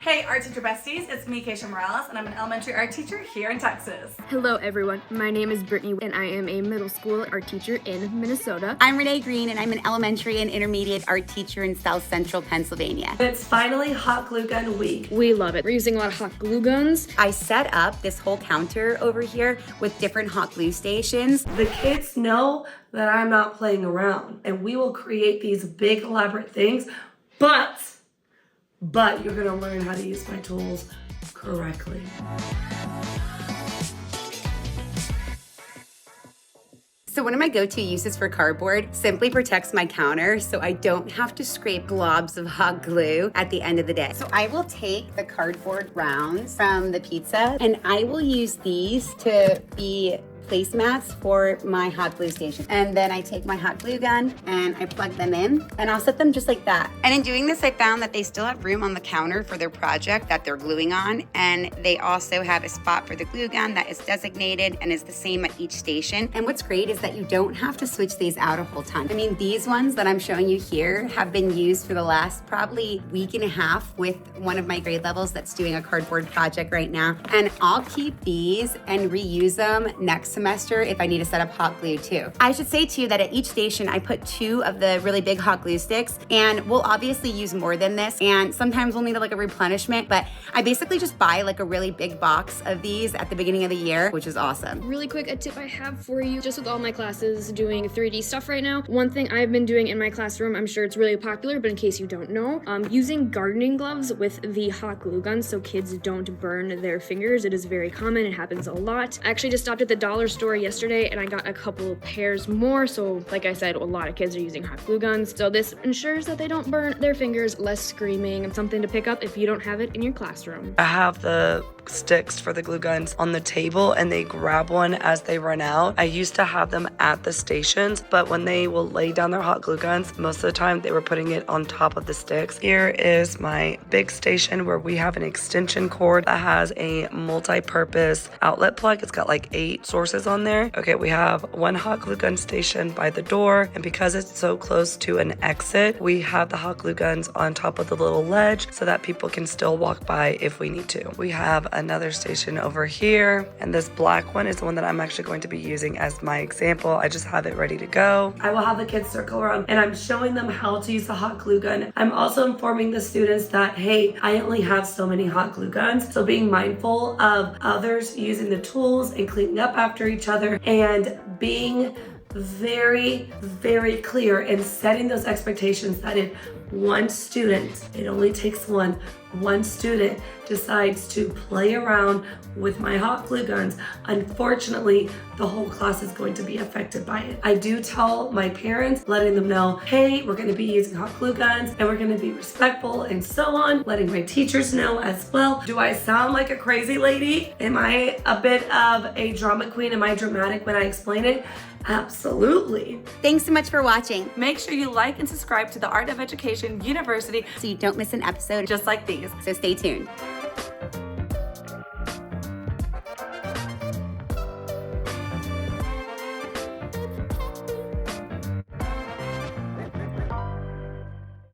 Hey art teacher besties, it's me Keisha Morales and I'm an elementary art teacher here in Texas. Hello everyone, my name is Brittany and I am a middle school art teacher in Minnesota. I'm Renee Green and I'm an elementary and intermediate art teacher in South Central Pennsylvania. It's finally hot glue gun week. We love it. We're using a lot of hot glue guns. I set up this whole counter over here with different hot glue stations. The kids know that I'm not playing around and we will create these big elaborate things, but you're gonna learn how to use my tools correctly. So one of my go-to uses for cardboard simply protects my counter so I don't have to scrape globs of hot glue at the end of the day. So I will take the cardboard rounds from the pizza and I will use these to be placemats for my hot glue station. And then I take my hot glue gun and I plug them in and I'll set them just like that. And in doing this, I found that they still have room on the counter for their project that they're gluing on. And they also have a spot for the glue gun that is designated and is the same at each station. And what's great is that you don't have to switch these out a whole ton. I mean, these ones that I'm showing you here have been used for the last probably week and a half with one of my grade levels that's doing a cardboard project right now. And I'll keep these and reuse them next semester if I need to set up hot glue too. I should say too that at each station I put 2 of the really big hot glue sticks, and we'll obviously use more than this, and sometimes we'll need like a replenishment, but I basically just buy like a really big box of these at the beginning of the year, which is awesome. Really quick, a tip I have for you, just with all my classes doing 3D stuff right now, one thing I've been doing in my classroom, I'm sure it's really popular, but in case you don't know, using gardening gloves with the hot glue gun so kids don't burn their fingers. It is very common, it happens a lot. I actually just stopped at the dollar store yesterday and I got a couple pairs more, so like I said, a lot of kids are using hot glue guns, so this ensures that they don't burn their fingers. Less screaming, and something to pick up if you don't have it in your classroom. I have the sticks for the glue guns on the table and they grab one as they run out. I used to have them at the stations, but when they will lay down their hot glue guns, most of the time they were putting it on top of the sticks. Here is my big station where we have an extension cord that has a multi-purpose outlet plug. It's got like 8 sources on there. Okay, we have one hot glue gun station by the door, and because it's so close to an exit, we have the hot glue guns on top of the little ledge so that people can still walk by if we need to. We have another station over here, and this black one is the one that I'm actually going to be using as my example. I just have it ready to go. I will have the kids circle around and I'm showing them how to use the hot glue gun. I'm also informing the students that, hey, I only have so many hot glue guns, so being mindful of others using the tools and cleaning up after each other and being very, very clear and setting those expectations that if one student, it only takes one student decides to play around with my hot glue guns, unfortunately, the whole class is going to be affected by it. I do tell my parents, letting them know, hey, we're gonna be using hot glue guns and we're gonna be respectful and so on, letting my teachers know as well. Do I sound like a crazy lady? Am I a bit of a drama queen? Am I dramatic when I explain it? Absolutely. Thanks so much for watching. Make sure you like and subscribe to the Art of Education University So you don't miss an episode just like these. so stay tuned.